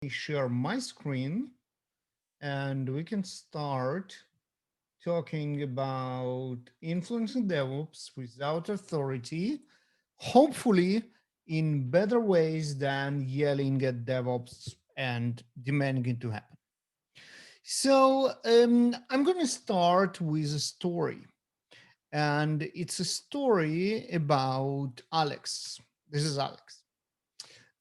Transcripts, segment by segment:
share my screen and we can start talking about influencing DevOps without authority, hopefully in better ways than yelling at DevOps and demanding it to happen. So I'm going to start with a story, and it's a story about Alex. This is Alex.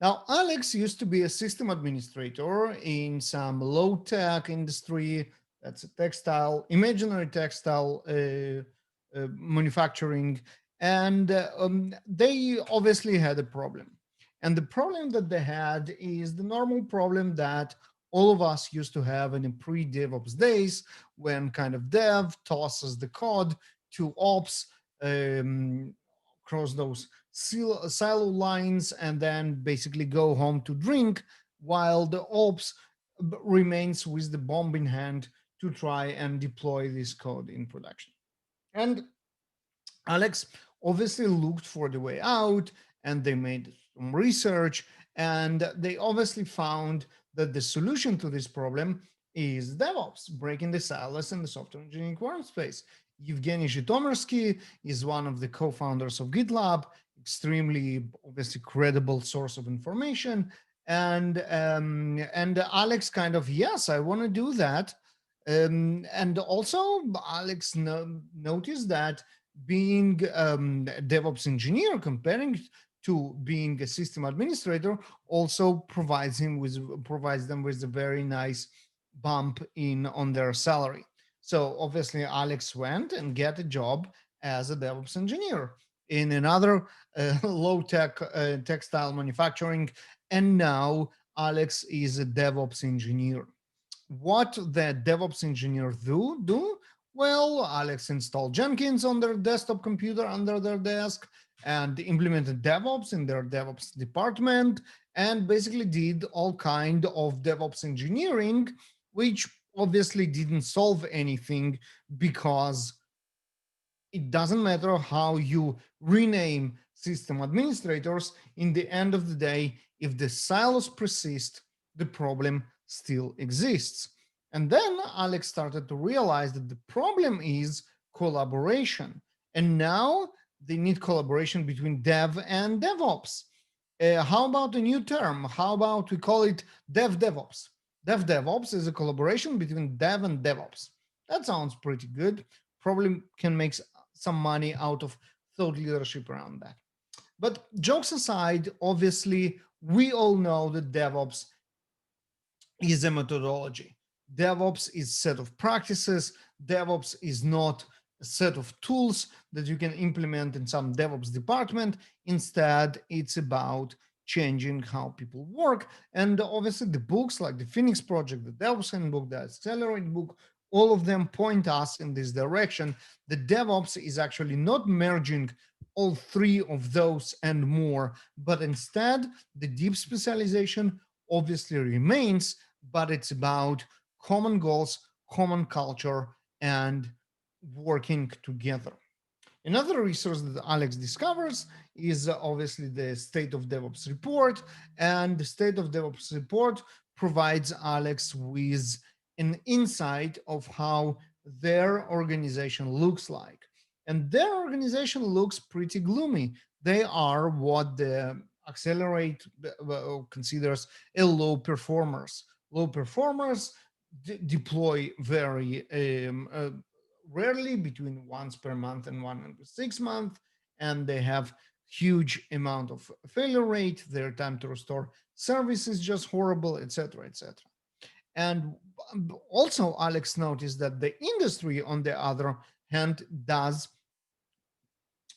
Now, Alex used to be a system administrator in some low tech industry. That's a textile, imaginary textile manufacturing. And they obviously had a problem. And the problem that they had is the normal problem that all of us used to have in the pre DevOps days when kind of dev tosses the code to ops across those silo lines and then basically go home to drink while the ops remains with the bomb in hand to try and deploy this code in production. And Alex obviously looked for the way out, and they made some research, and they obviously found that the solution to this problem is DevOps, breaking the silos in the software engineering workspace. Evgeny Zhitomirsky is one of the co-founders of GitLab, extremely obviously credible source of information. And Alex kind of, yes, I want to do that. And also Alex noticed that being a DevOps engineer, comparing to being a system administrator, also provides them with a very nice bump in on their salary. So obviously, Alex went and get a job as a DevOps engineer in another low tech textile manufacturing, and now Alex is a DevOps engineer. What the DevOps engineers do? Well, Alex installed Jenkins on their desktop computer under their desk and implemented DevOps in their DevOps department and basically did all kind of DevOps engineering, which obviously didn't solve anything because it doesn't matter how you rename system administrators. In the end of the day, if the silos persist, the problem still exists. And then Alex started to realize that the problem is collaboration. And now they need collaboration between dev and DevOps. How about a new term? How about we call it Dev DevOps? Dev DevOps is a collaboration between dev and DevOps. That sounds pretty good. Probably can make some money out of thought leadership around that. But jokes aside, obviously, we all know that DevOps is a methodology. DevOps is a set of practices. DevOps is not a set of tools that you can implement in some DevOps department. Instead, it's about changing how people work. And obviously, the books like the Phoenix Project, the DevOps Handbook, the Accelerate book, all of them point us in this direction. The DevOps is actually not merging all three of those and more, but instead, the deep specialization obviously remains, but it's about common goals, common culture, and working together. Another resource that Alex discovers is obviously the State of DevOps report. And the State of DevOps report provides Alex with an insight of how their organization looks like. And their organization looks pretty gloomy. They are what the Accelerate considers a low performers. Low performers deploy very rarely, between once per month and 1 6 months, and they have huge amount of failure rate. Their time to restore service is just horrible, etc., etc. And also, Alex noticed that the industry, on the other hand, does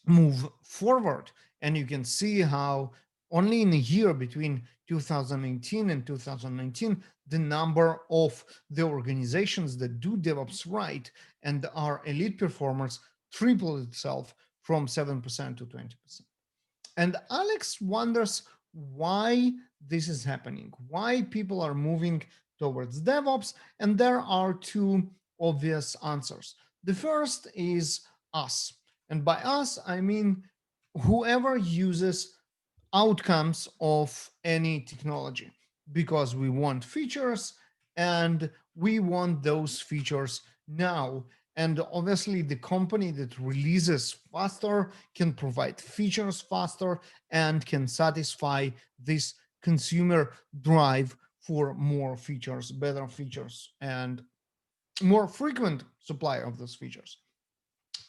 move forward. And you can see how only in a year between 2018 and 2019, the number of the organizations that do DevOps right and are elite performers tripled itself from 7% to 20%. And Alex wonders why this is happening, why people are moving towards DevOps. And there are two obvious answers. The first is us. And by us, I mean whoever uses outcomes of any technology. because we want features and we want those features now. And obviously, the company that releases faster can provide features faster and can satisfy this consumer drive for more features, better features, and more frequent supply of those features.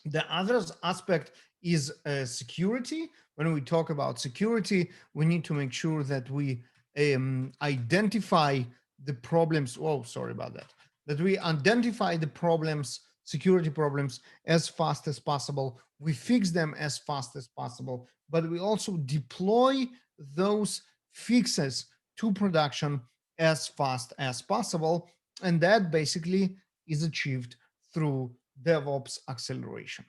The other aspect is security. When we talk about security, we need to make sure that we identify the problems. Oh, sorry about that. That we identify the problems, security problems, as fast as possible. We fix them as fast as possible, but we also deploy those fixes to production as fast as possible. And that basically is achieved through DevOps acceleration.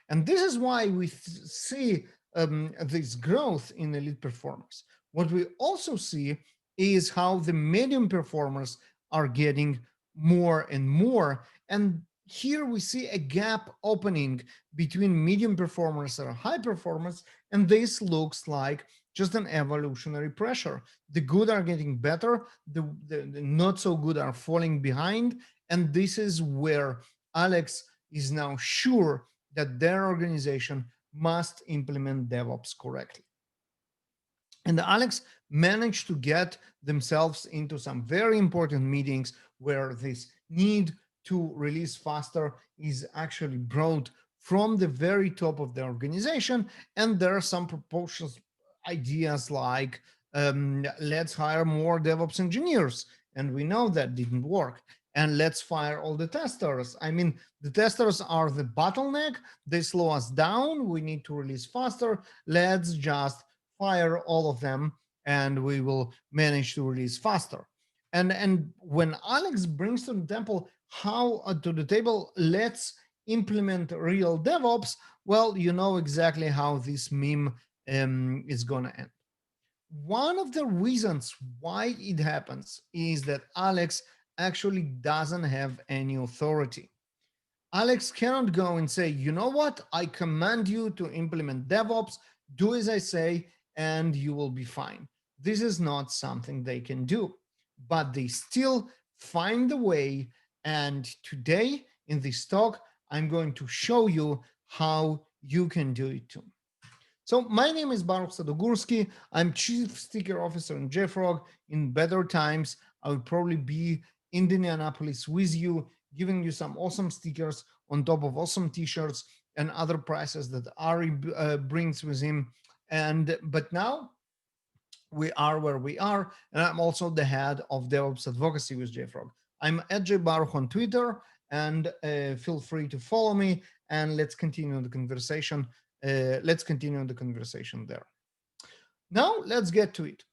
And this is why we see this growth in elite performers. What we also see is how the medium performers are getting more and more. And here we see a gap opening between medium performers and high performers. And this looks like just an evolutionary pressure. The good are getting better, the not so good are falling behind. And this is where Alex is now sure that their organization must implement DevOps correctly. And Alex managed to get themselves into some very important meetings where this need to release faster is actually brought from the very top of the organization. And there are some proposals, ideas like let's hire more DevOps engineers. And we know that didn't work. And let's fire all the testers. I mean, the testers are the bottleneck. They slow us down. We need to release faster. Let's just fire all of them and we will manage to release faster. And when Alex brings to the table how to the table, let's implement real DevOps, well, you know exactly how this meme is going to end. One of the reasons why it happens is that Alex actually doesn't have any authority. Alex cannot go and say, you know what, I command you to implement DevOps, do as I say, and you will be fine. This is not something they can do, but they still find a way. And today in this talk, I'm going to show you how you can do it too. So my name is Baruch Sadogursky. I'm Chief Sticker Officer in JFrog. In better times, I will probably be in Indianapolis with you, giving you some awesome stickers on top of awesome t-shirts and other prizes that Ari brings with him. But now we are where we are, and I'm also the head of DevOps advocacy with JFrog. I'm at JBaruch on Twitter, and feel free to follow me, and let's continue the conversation. There. Now let's get to it.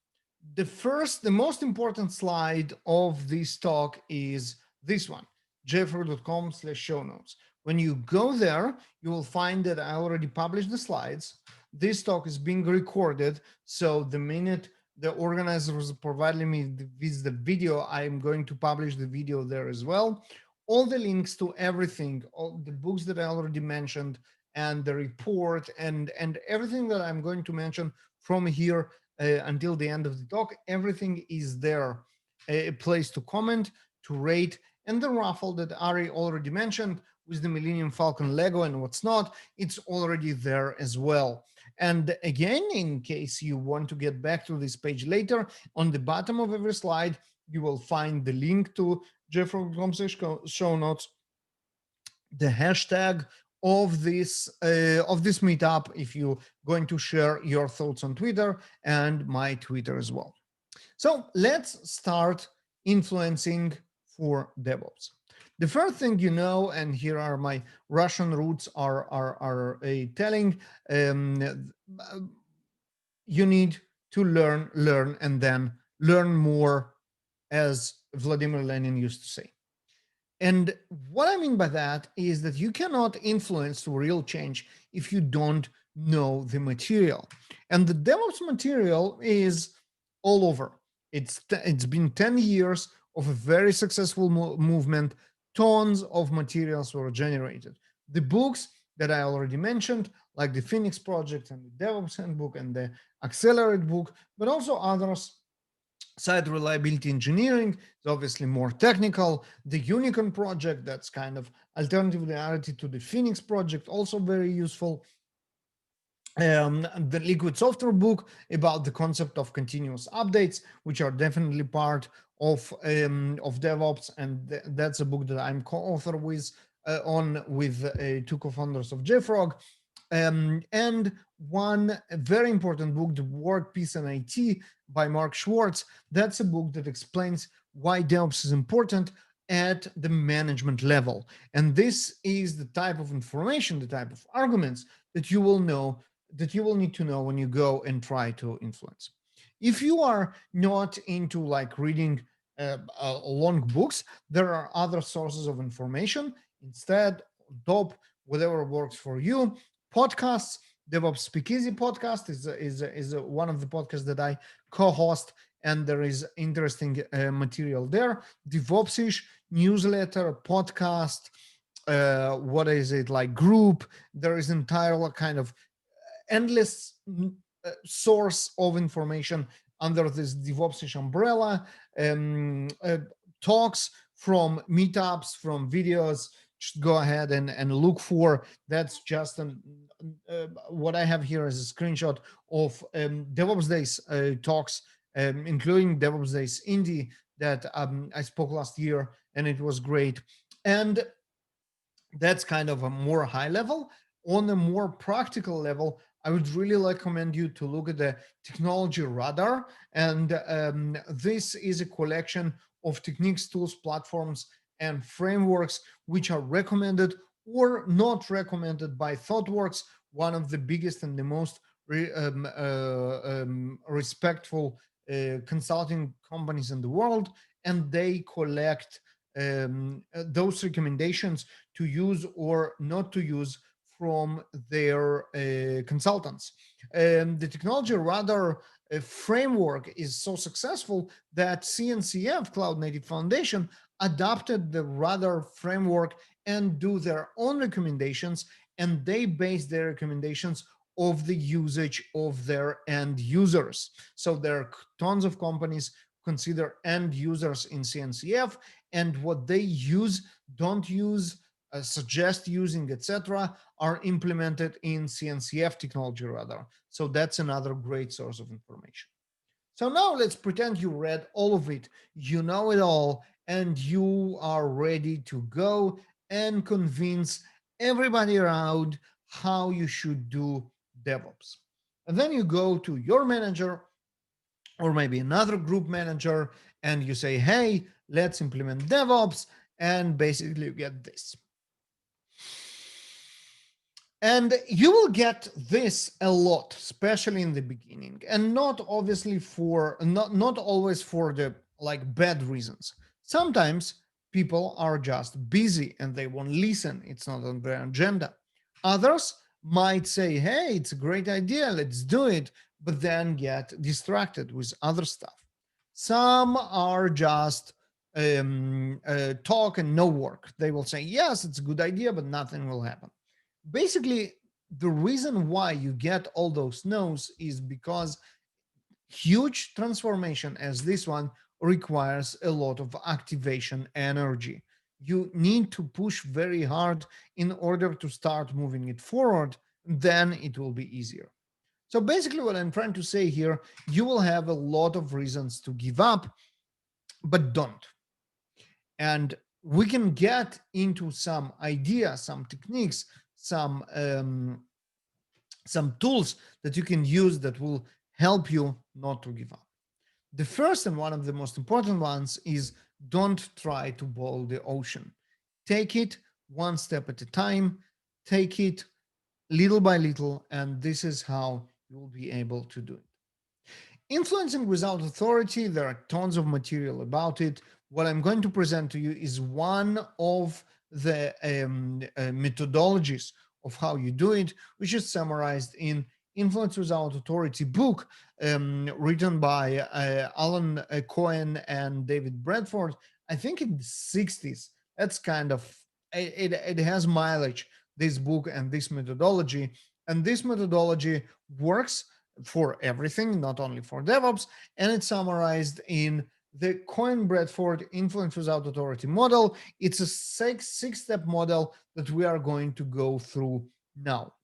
The most important slide of this talk is this one, jfrog.com/show notes. When you go there, you will find that I already published the slides. This talk is being recorded, so the minute the organizers provided me with the video, I'm going to publish the video there as well. All the links to everything, all the books that I already mentioned, and the report, and everything that I'm going to mention from here until the end of the talk, everything is there. A place to comment, to rate, and the raffle that Ari already mentioned with the Millennium Falcon Lego and what's not, it's already there as well. And again, in case you want to get back to this page later, on the bottom of every slide, you will find the link to jfrog.com show notes, the hashtag of this meetup if you're going to share your thoughts on Twitter, and my Twitter as well. So let's start influencing for DevOps. The first thing you know, and here are my Russian roots are telling, you need to learn, and then learn more, as Vladimir Lenin used to say. And what I mean by that is that you cannot influence real change if you don't know the material. And the DevOps material is all over. It's been 10 years of a very successful movement. Tons of materials were generated. The books that I already mentioned, like the Phoenix Project and the DevOps Handbook and the Accelerate book, but also others Site reliability engineering is obviously more technical. The Unicorn project, that's kind of alternative reality to the Phoenix project, also very useful. The Liquid Software book about the concept of continuous updates, which are definitely part of DevOps, and that's a book that I'm co-author with on with two co-founders of JFrog. And one very important book, The Work, Peace, and IT by Mark Schwartz. That's a book that explains why DevOps is important at the management level. And this is the type of information, the type of arguments that you will know, that you will need to know when you go and try to influence. If you are not into like reading long books, there are other sources of information. Instead, top, whatever works for you. Podcasts, DevOps Speakeasy podcast is one of the podcasts that I co-host, and there is interesting material there. DevOpsish newsletter, podcast, what is it like group? There is entire kind of endless source of information under this DevOpsish umbrella. Talks from meetups, from videos. Just go ahead and look for. That's just what I have here is a screenshot of DevOps Days talks, including DevOps Days Indy that I spoke last year, and it was great. And that's kind of a more high level. On a more practical level, I would really recommend you to look at the technology radar. And this is a collection of techniques, tools, platforms, and frameworks which are recommended or not recommended by ThoughtWorks, one of the biggest and the most respectful consulting companies in the world. And they collect those recommendations to use or not to use from their consultants. The technology radar framework is so successful that CNCF, Cloud Native Foundation, adopted the radar framework and do their own recommendations, and they base their recommendations of the usage of their end users. So there are tons of companies consider end users in CNCF, and what they use, don't use, suggest using, etc., are implemented in CNCF technology radar. So that's another great source of information. So now let's pretend you read all of it, you know it all, and you are ready to go and convince everybody around how you should do DevOps. And then you go to your manager or maybe another group manager and you say, hey, let's implement DevOps. And basically you get this. And you will get this a lot, especially in the beginning, and not obviously for not always for the like bad reasons. Sometimes people are just busy and they won't listen. It's not on their agenda. Others might say, hey, it's a great idea, let's do it, but then get distracted with other stuff. Some are just talk and no work. They will say, yes, it's a good idea, but nothing will happen. Basically, the reason why you get all those no's is because huge transformation as this one requires a lot of activation energy. You need to push very hard in order to start moving it forward, then it will be easier. So basically what I'm trying to say here, you will have a lot of reasons to give up, but don't. And we can get into some ideas, some techniques, some tools that you can use that will help you not to give up. The first and one of the most important ones is don't try to boil the ocean. Take it one step at a time, take it little by little, and this is how you will be able to do it. Influencing without authority, there are tons of material about it. What I'm going to present to you is one of the methodologies of how you do it, which is summarized in Influence Without Authority book written by Alan Cohen and David Bradford, I think in the 60s. That's kind of, it has mileage, this book and this methodology. And this methodology works for everything, not only for DevOps, and it's summarized in the Cohen Bradford Influence Without Authority model. It's a six-step model that we are going to go through now.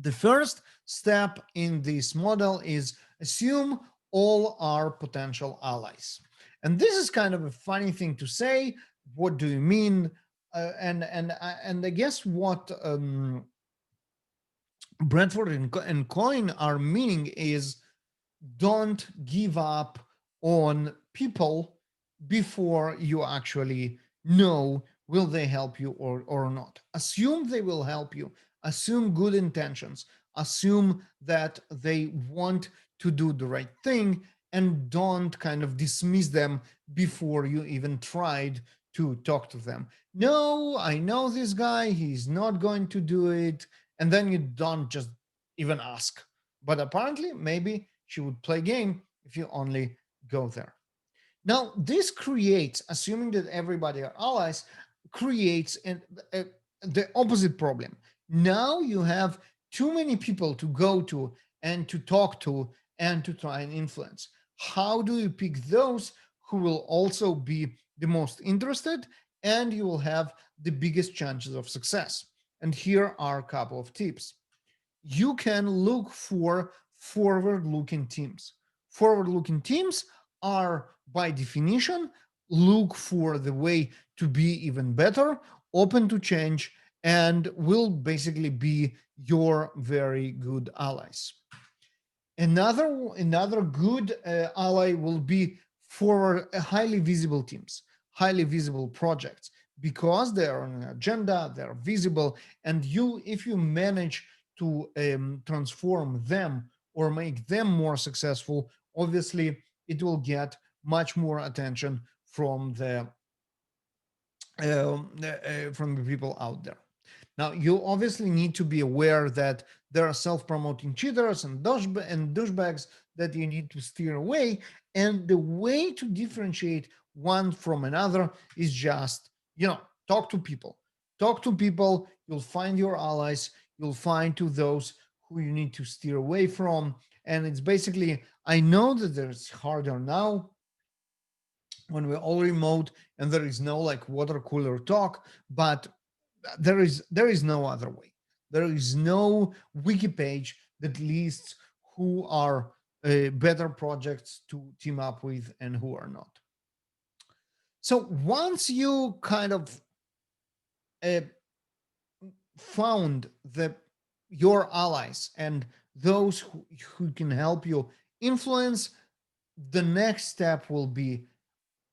The first step in this model is assume all are potential allies. And this is kind of a funny thing to say. What do you mean? And I guess what Brentford and Coin are meaning is don't give up on people before you actually know will they help you or not. Assume they will help you. Assume good intentions. Assume that they want to do the right thing, and don't kind of dismiss them before you even tried to talk to them. No, I know this guy, he's not going to do it. And then you don't just even ask. But apparently, maybe she would play game if you only go there. Now, this creates, assuming that everybody are allies, creates the opposite problem. Now you have too many people to go to and to talk to and to try and influence. How do you pick those who will also be the most interested and you will have the biggest chances of success? And here are a couple of tips. You can look for forward-looking teams. Forward-looking teams are, by definition, look for the way to be even better, open to change, and will basically be your very good allies. Another good ally will be for highly visible teams, highly visible projects, because they are on an agenda, they are visible, and if you manage to transform them or make them more successful, obviously it will get much more attention from the people out there. Now, you obviously need to be aware that there are self-promoting cheaters and douchebags that you need to steer away. And the way to differentiate one from another is just, talk to people. Talk to people. You'll find your allies. You'll find to those who you need to steer away from. And it's basically, I know that it's harder now when we're all remote and there is no like water cooler talk, but there is no other way. There is no wiki page that lists who are better projects to team up with and who are not. So once you kind of uh, found your allies and those who can help you influence, the next step will be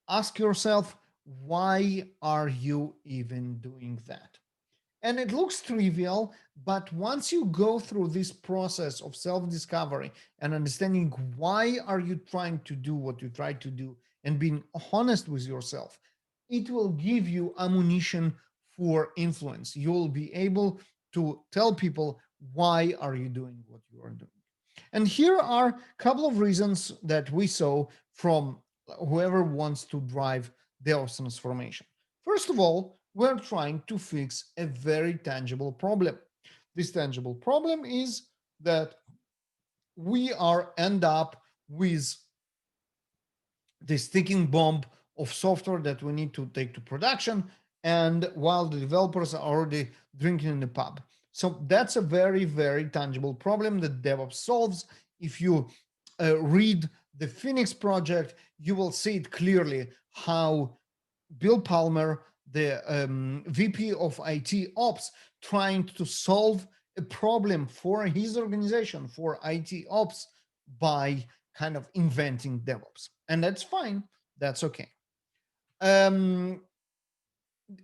ask yourself, why are you even doing that? And it looks trivial, but once you go through this process of self-discovery and understanding why are you trying to do what you try to do and being honest with yourself, it will give you ammunition for influence. You'll be able to tell people why are you doing what you are doing. And here are a couple of reasons that we saw from whoever wants to drive DevOps transformation. First of all, we're trying to fix a very tangible problem. This tangible problem is that we are end up with this ticking bomb of software that we need to take to production, and while the developers are already drinking in the pub. So that's a very, very tangible problem that DevOps solves. If you read the Phoenix project, you will see it clearly how Bill Palmer, the VP of IT Ops, trying to solve a problem for his organization, for IT Ops, by kind of inventing DevOps. And that's fine. That's okay. Um,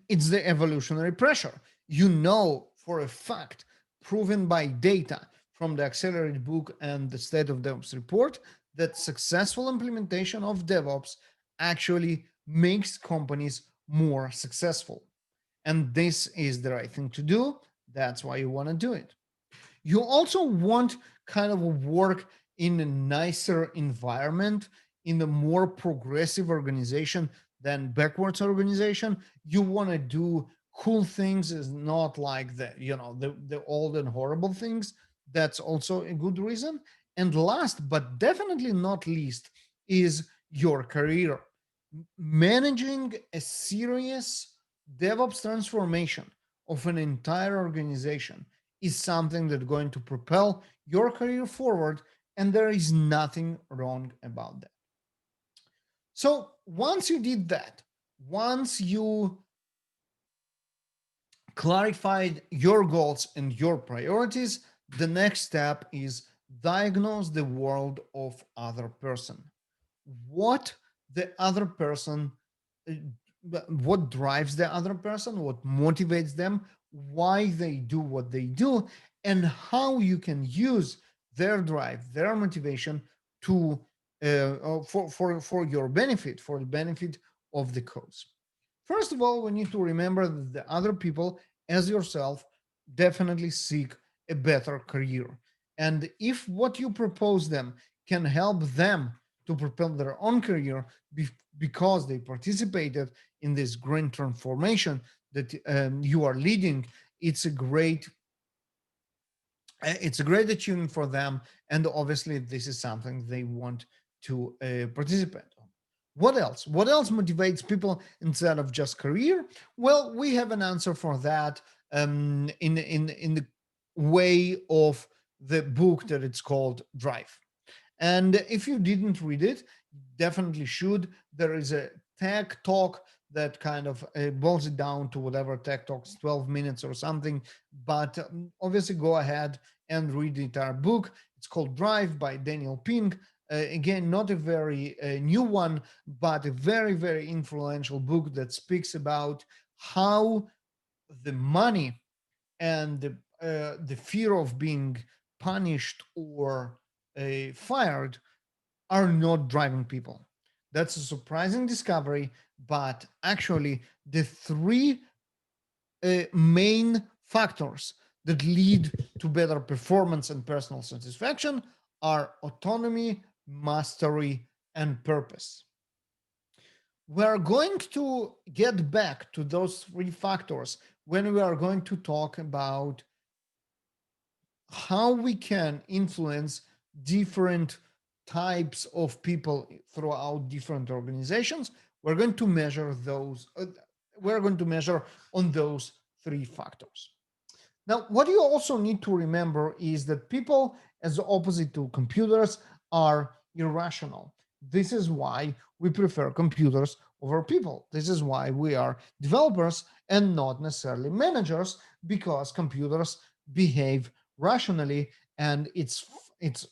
it's the evolutionary pressure. You know for a fact, proven by data from the Accelerated book and the State of DevOps report, that successful implementation of DevOps actually makes companies more successful. And this is the right thing to do. That's why you want to do it. You also want kind of work in a nicer environment, in a more progressive organization than backwards organization. You want to do cool things, is not like the old and horrible things That's also a good reason. And last but definitely not least is your career. Managing a serious DevOps transformation of an entire organization is something that's going to propel your career forward, and there is nothing wrong about that. So once you did that, once you clarified your goals and your priorities, the next step is diagnose the world of other person. What the other person, uh, what drives the other person, what motivates them, why they do what they do, and how you can use their drive, their motivation to for your benefit, for the benefit of the cause. First of all, we need to remember that the other people, as yourself, definitely seek a better career. And if what you propose them can help them to propel their own career because they participated in this green transformation that you are leading, it's a great it's a great achievement for them, and obviously this is something they want to participate on. What else motivates people instead of just career? Well, we have an answer for that in the way of the book that it's called Drive. And if you didn't read it, definitely should. There is a tech talk that kind of boils it down to whatever tech talks, 12 minutes or something. But obviously, go ahead and read the entire book. It's called Drive by Daniel Pink. Again, not a very new one, but a very, very influential book that speaks about how the money and the fear of being punished or fired are not driving people. That's a surprising discovery, but actually, the three main factors that lead to better performance and personal satisfaction are autonomy, mastery, and purpose. We're going to get back to those three factors when we are going to talk about how we can influence different types of people throughout different organizations. We're going to measure those. We're going to measure on those three factors. Now, what you also need to remember is that people, as opposite to computers, are irrational. This is why we prefer computers over people. This is why we are developers and not necessarily managers, because computers behave rationally, and it's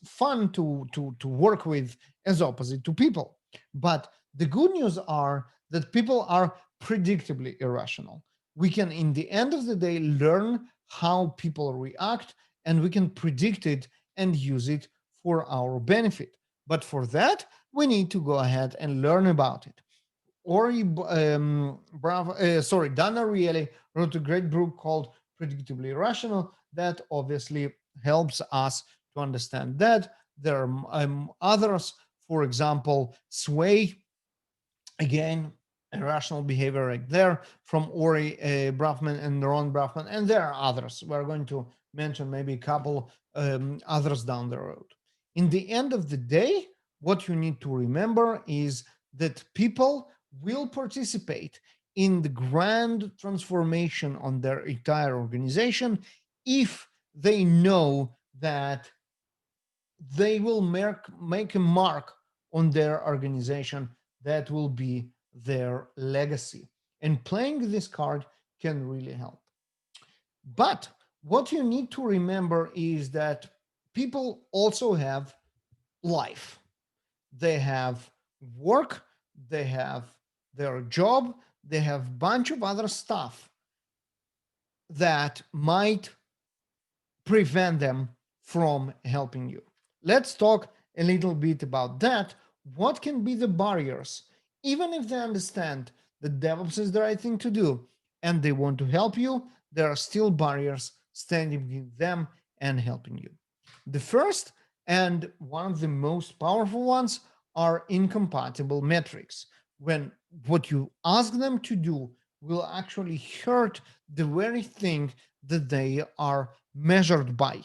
fun to work with, as opposite to people. But the good news are that people are predictably irrational. We can, in the end of the day, learn how people react, and we can predict it and use it for our benefit. But for that, we need to go ahead and learn about it. Ori, Dan Ariely wrote a great book called Predictably Irrational that obviously helps us to understand that. There are others, for example, Sway, again, irrational behavior right there from Ori Brafman and Ron Brafman, and there are others. We're going to mention maybe a couple others down the road. In the end of the day, what you need to remember is that people will participate in the grand transformation on their entire organization if they know that they will make a mark on their organization that will be their legacy. And playing this card can really help. But what you need to remember is that people also have life. They have work, they have their job, they have a bunch of other stuff that might prevent them from helping you. Let's talk a little bit about that. What can be the barriers? Even if they understand that DevOps is the right thing to do and they want to help you, there are still barriers standing between them and helping you. The first and one of the most powerful ones are incompatible metrics. When what you ask them to do will actually hurt the very thing that they are measured by.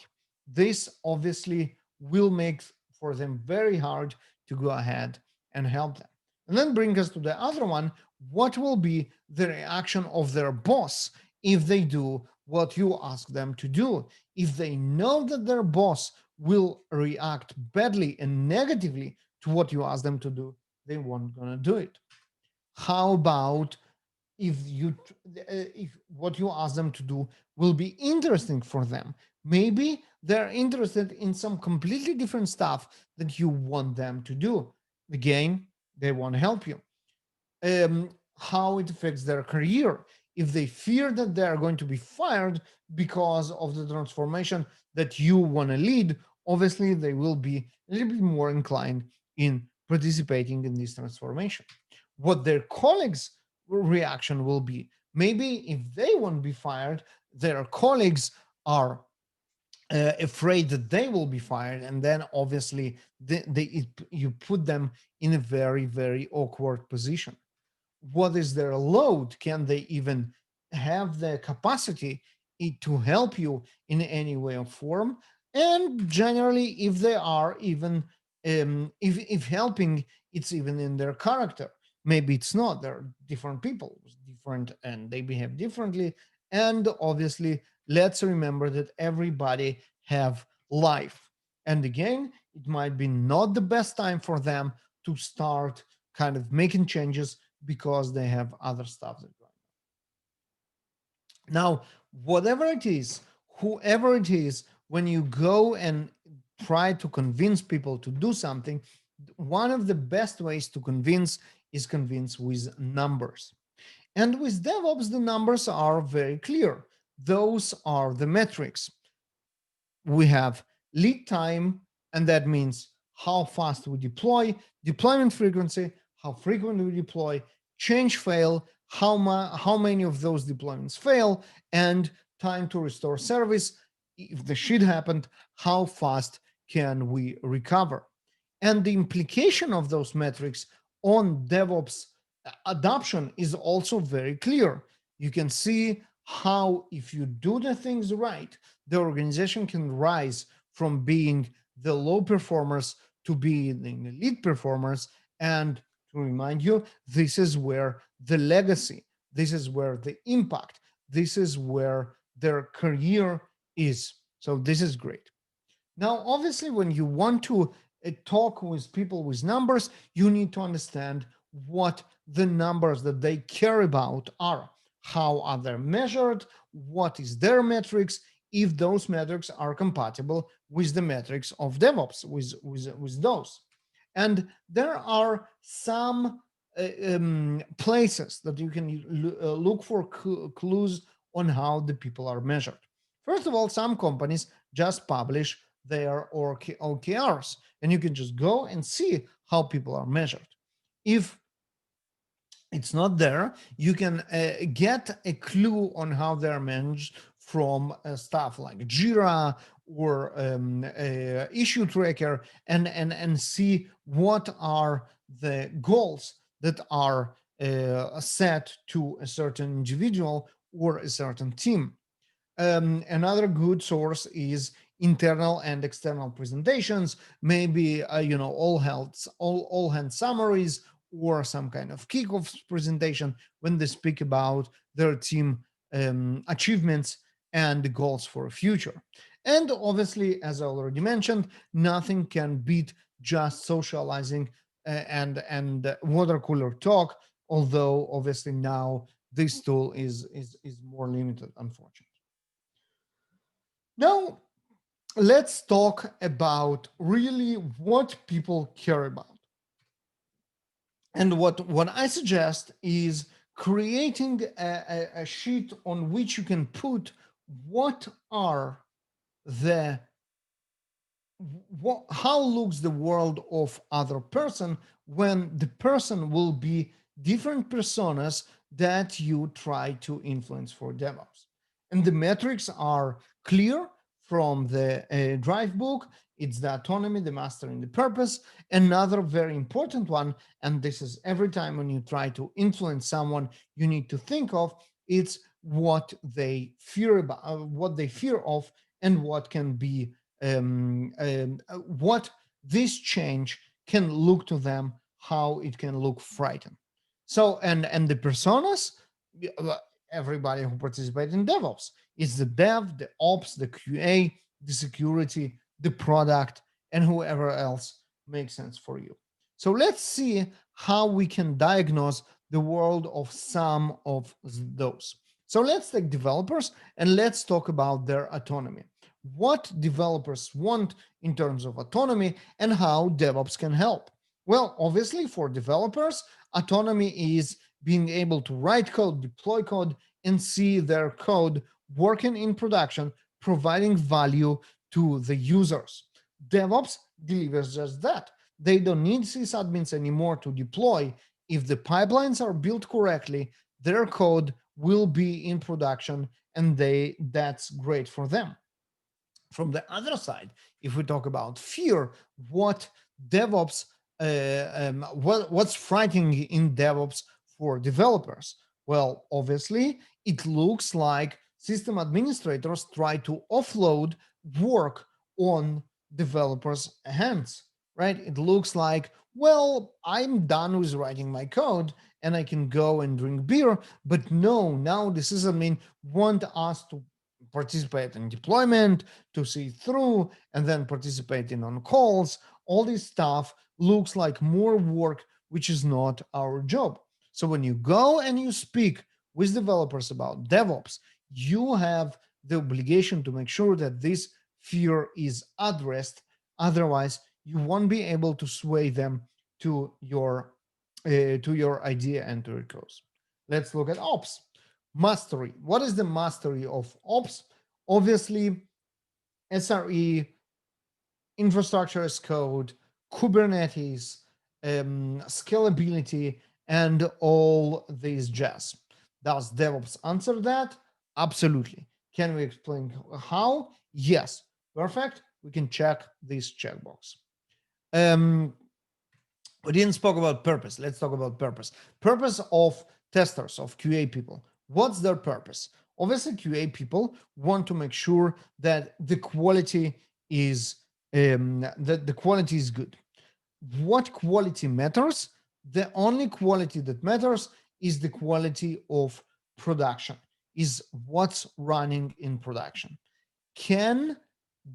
This obviously will make for them very hard to go ahead and help them. And then bring us to the other one. What will be the reaction of their boss if they do what you ask them to do? If they know that their boss will react badly and negatively to what you ask them to do, they won't gonna do it. How about if what you ask them to do will be interesting for them? Maybe they're interested in some completely different stuff that you want them to do. Again, they won't help you. How it affects their career. If they fear that they are going to be fired because of the transformation that you want to lead, obviously they will be a little bit more inclined in participating in this transformation. What their colleagues' reaction will be. Maybe if they won't be fired, their colleagues are afraid that they will be fired, and then obviously you put them in a very, very awkward position. What is their load? Can they even have the capacity to help you in any way or form? And generally, if they are even, if helping, it's even in their character. Maybe it's not. They're different people, different, and they behave differently. And obviously, let's remember that everybody have life. And again, it might be not the best time for them to start kind of making changes because they have other stuff that going on. Now, whatever it is, whoever it is, when you go and try to convince people to do something, one of the best ways to convince is convince with numbers. And with DevOps, the numbers are very clear. Those are the metrics. We have lead time, and that means how fast we deploy, deployment frequency, how frequently we deploy, change fail, how many of those deployments fail, and time to restore service. If the shit happened, how fast can we recover? And the implication of those metrics on DevOps adoption is also very clear. You can see how, if you do the things right, the organization can rise from being the low performers to being the elite performers. And to remind you, this is where the legacy, this is where the impact, this is where their career is. So this is great. Now, obviously, when you want to talk with people with numbers, you need to understand what the numbers that they care about are. How are they measured? What is their metrics? If those metrics are compatible with the metrics of DevOps, with those. And there are some places that you can look for clues on how the people are measured. First of all, some companies just publish their OKRs, and you can just go and see how people are measured. If it's not there, you can get a clue on how they're managed from stuff like Jira or issue tracker, and see what are the goals that are set to a certain individual or a certain team. Another good source is internal and external presentations, maybe all hand summaries or some kind of kickoff presentation when they speak about their team achievements and goals for the future. And obviously, as I already mentioned, nothing can beat just socializing and water cooler talk. Although obviously now this tool is more limited, unfortunately. Now, let's talk about really what people care about. And what I suggest is creating a sheet on which you can put what are the how looks the world of other person when the person will be different personas that you try to influence for DevOps. And the metrics are clear from the drive book. It's the autonomy, the mastering, the purpose. Another very important one, and this is every time when you try to influence someone, you need to think of, it's what they fear about, what they fear of, and what can be what this change can look to them, how it can look frightened. So, and the personas, everybody who participates in DevOps, is the dev, the ops, the QA, the security, the product, and whoever else makes sense for you. So let's see how we can diagnose the world of some of those. So let's take developers and let's talk about their autonomy. What developers want in terms of autonomy and how DevOps can help. Well, obviously, for developers, autonomy is being able to write code, deploy code, and see their code working in production, providing value to the users. DevOps delivers just that. They don't need sysadmins anymore to deploy. If the pipelines are built correctly, their code will be in production, and that's great for them. From the other side, if we talk about fear, what DevOps, what's frightening in DevOps for developers? Well, obviously, it looks like system administrators try to offload work on developers' hands, right? It looks like, well, I'm done with writing my code and I can go and drink beer. But no, now the sysadmin want us to participate in deployment, to see through, and then participating on calls. All this stuff looks like more work, which is not our job. So when you go and you speak with developers about DevOps, you have the obligation to make sure that this fear is addressed. Otherwise, you won't be able to sway them to your idea and to your cause. Let's look at ops. Mastery. What is the mastery of ops? Obviously, SRE, infrastructure as code, Kubernetes, scalability, and all these jazz. Does DevOps answer that? Absolutely. Can we explain how? Yes. Perfect. We can check this checkbox. We didn't spoke about purpose. Let's talk about purpose. Purpose of testers, of QA people. What's their purpose? Obviously, QA people want to make sure that the quality is good. What quality matters? The only quality that matters is the quality of production, is what's running in production. Can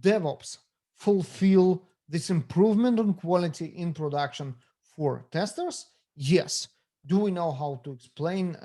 DevOps fulfill this improvement on quality in production for testers? Yes. Do we know how to explain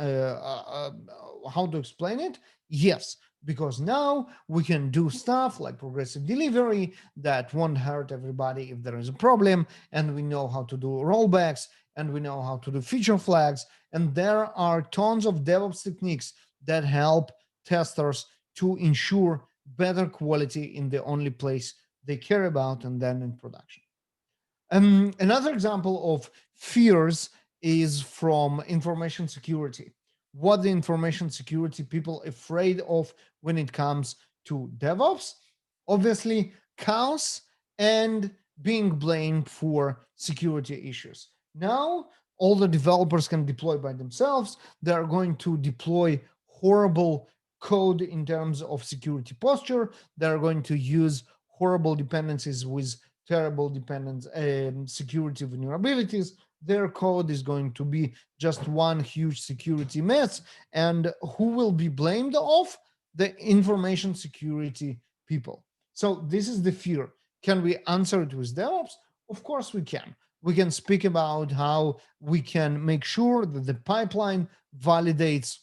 it? Yes, because now we can do stuff like progressive delivery that won't hurt everybody if there is a problem, and we know how to do rollbacks, and we know how to do feature flags, and there are tons of DevOps techniques that help testers to ensure better quality in the only place they care about, and then in production. Another example of fears is from information security. What the information security people afraid of when it comes to DevOps? Obviously, chaos and being blamed for security issues. Now, all the developers can deploy by themselves. They are going to deploy horrible code in terms of security posture. They are going to use horrible dependencies with terrible dependence security vulnerabilities. Their code is going to be just one huge security mess. And who will be blamed of? The information security people. So this is the fear. Can we answer it with DevOps? Of course we can. We can speak about how we can make sure that the pipeline validates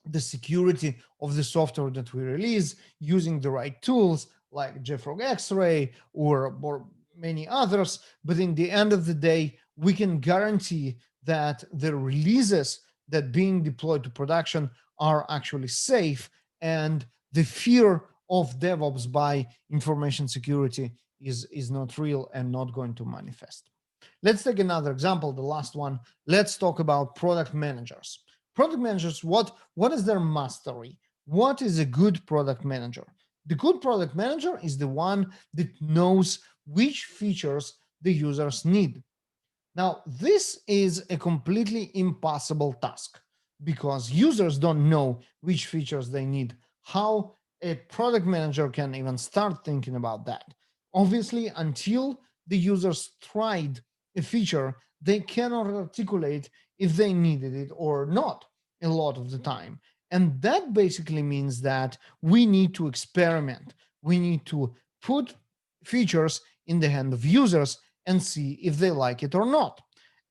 the security of the software that we release using the right tools like JFrog X-Ray or many others. But in the end of the day, we can guarantee that the releases that being deployed to production are actually safe, and the fear of DevOps by information security is not real and not going to manifest. Let's take another example, the last one. Let's talk about product managers. Product managers, what is their mastery? What is a good product manager? The good product manager is the one that knows which features the users need. Now, this is a completely impossible task because users don't know which features they need. How a product manager can even start thinking about that. Obviously, until the users tried a feature, they cannot articulate if they needed it or not a lot of the time. And that basically means that we need to experiment. We need to put features in the hand of users and see if they like it or not.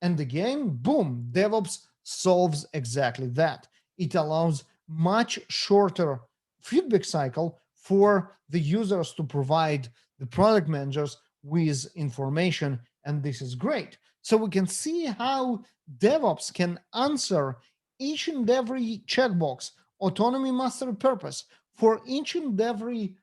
And again, boom, DevOps solves exactly that. It allows much shorter feedback cycle for the users to provide the product managers with information, and this is great. So we can see how DevOps can answer each and every checkbox, autonomy, mastery, purpose for each and every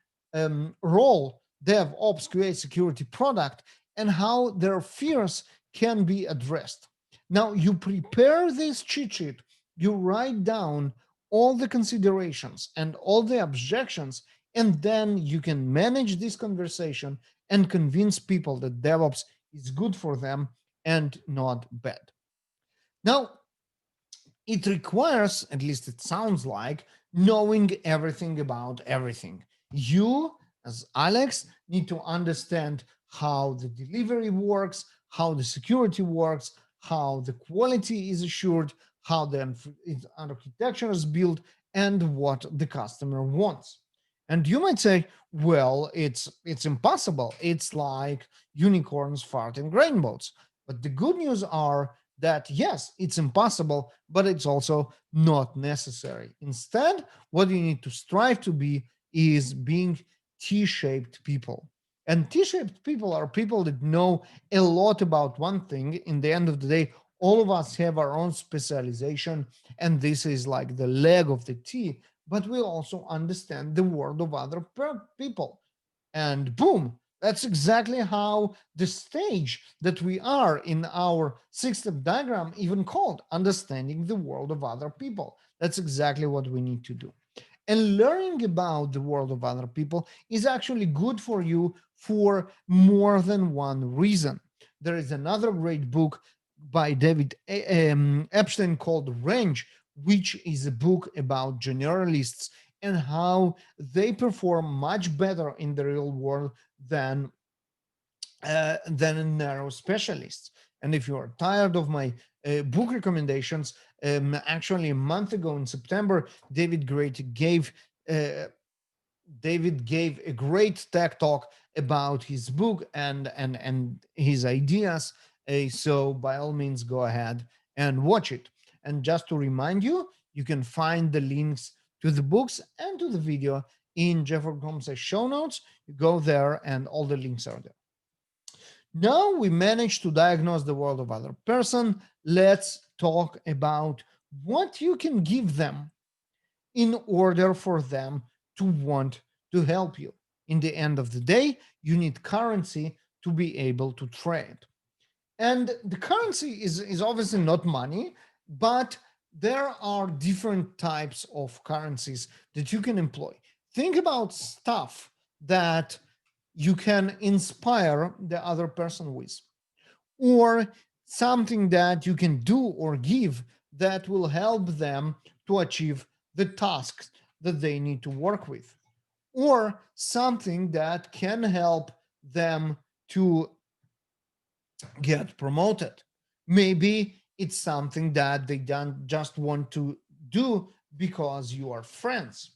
role, DevOps, QA, security, product, and how their fears can be addressed. Now you prepare this cheat sheet, you write down all the considerations and all the objections, and then you can manage this conversation and convince people that DevOps is good for them and not bad. Now, it requires, at least it sounds like, knowing everything about everything. You, as Alex, need to understand how the delivery works, how the security works, how the quality is assured, how the architecture is built, and what the customer wants. And you might say, well, it's impossible. It's like unicorns farting rainbows. But the good news are that yes, it's impossible, but it's also not necessary. Instead, what you need to strive to be is being T-shaped people. And T-shaped people are people that know a lot about one thing. In the end of the day, all of us have our own specialization, and this is like the leg of the T, but we also understand the world of other people. And boom, that's exactly how the stage that we are in our 6-step diagram even called understanding the world of other people. That's exactly what we need to do. And learning about the world of other people is actually good for you for more than one reason. There is another great book by David Epstein called Range, which is a book about generalists and how they perform much better in the real world than narrow specialists. And if you are tired of my book recommendations, actually a month ago in September, uh, David gave a great tech talk about his book and his ideas. So by all means, go ahead and watch it. And just to remind you, you can find the links to the books and to the video in JFrog.com's show notes. You go there, and all the links are there. Now we managed to diagnose the world of other person. Let's talk about what you can give them in order for them to want to help you. In the end of the day, you need currency to be able to trade. And the currency is obviously not money, but there are different types of currencies that you can employ. Think about stuff that you can inspire the other person with, or something that you can do or give that will help them to achieve the tasks that they need to work with, or something that can help them to get promoted. Maybe it's something that they don't just want to do because you are friends,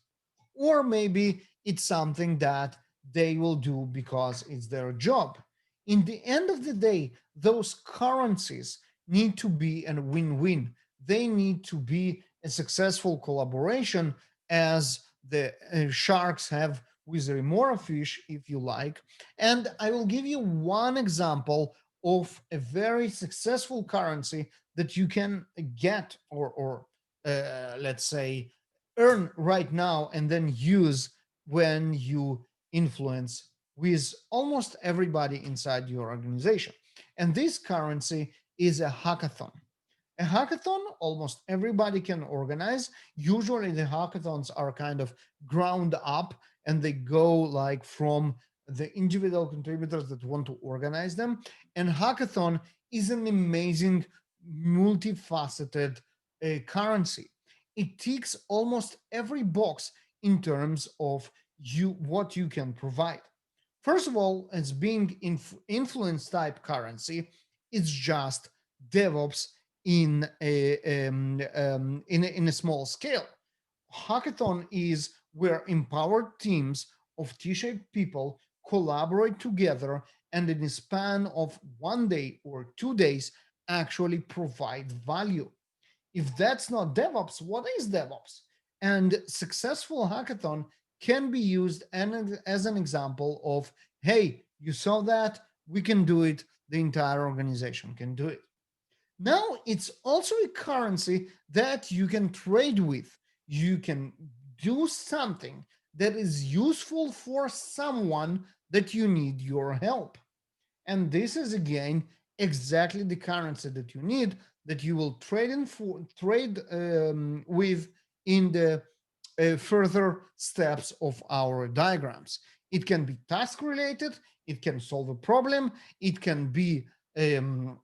or maybe it's something that they will do because it's their job. In the end of the day, those currencies need to be a win-win. They need to be a successful collaboration, as the sharks have with remora fish, if you like. And I will give you one example of a very successful currency that you can get, or let's say earn right now and then use when you influence with almost everybody inside your organization. And this currency is a hackathon. A hackathon, almost everybody can organize. Usually, the hackathons are kind of ground up and they go like from the individual contributors that want to organize them. And hackathon is an amazing, multifaceted currency. It ticks almost every box in terms of what you can provide. First of all, as being influence type currency, it's just DevOps in a small scale. Hackathon is where empowered teams of T-shaped people collaborate together and in a span of 1 day or 2 days actually provide value. If that's not DevOps, what is DevOps? And successful hackathon can be used as an example of, hey, you saw that, we can do it, the entire organization can do it. Now it's also a currency that you can trade with. You can do something that is useful for someone that you need your help. And this is again exactly the currency that you need, that you will trade with in the further steps of our diagrams. It can be task related, it can solve a problem, it can be um,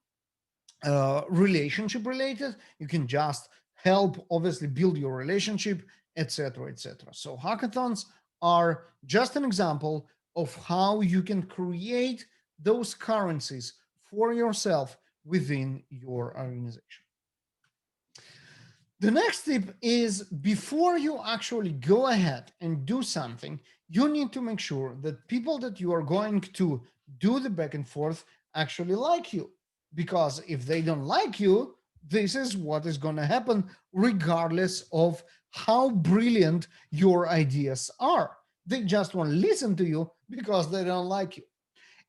relationship related. You can just help, obviously, build your relationship, etc., etc. So hackathons are just an example of how you can create those currencies for yourself within your organization. The next tip is, before you actually go ahead and do something, you need to make sure that people that you are going to do the back and forth actually like you. Because if they don't like you, this is what is going to happen, regardless of how brilliant your ideas are. They just won't listen to you because they don't like you.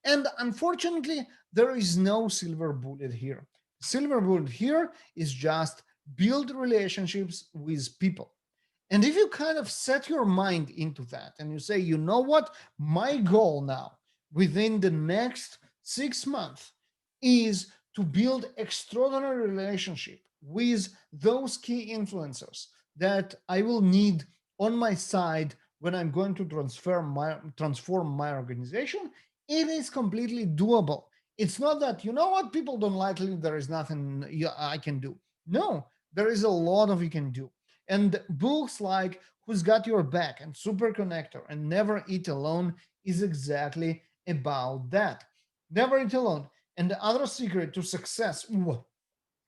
And unfortunately, there is no silver bullet here. Silver bullet here is just build relationships with people. And if you kind of set your mind into that and you say, you know what, my goal now within the next 6 months is to build extraordinary relationship with those key influencers that I will need on my side when I'm going to transform my organization, it is completely doable. It's not that, you know what, people don't like me, there is nothing I can do. No, there is a lot of you can do. And books like Who's Got Your Back and Super Connector and Never Eat Alone is exactly about that. Never eat alone. And the other secret to success,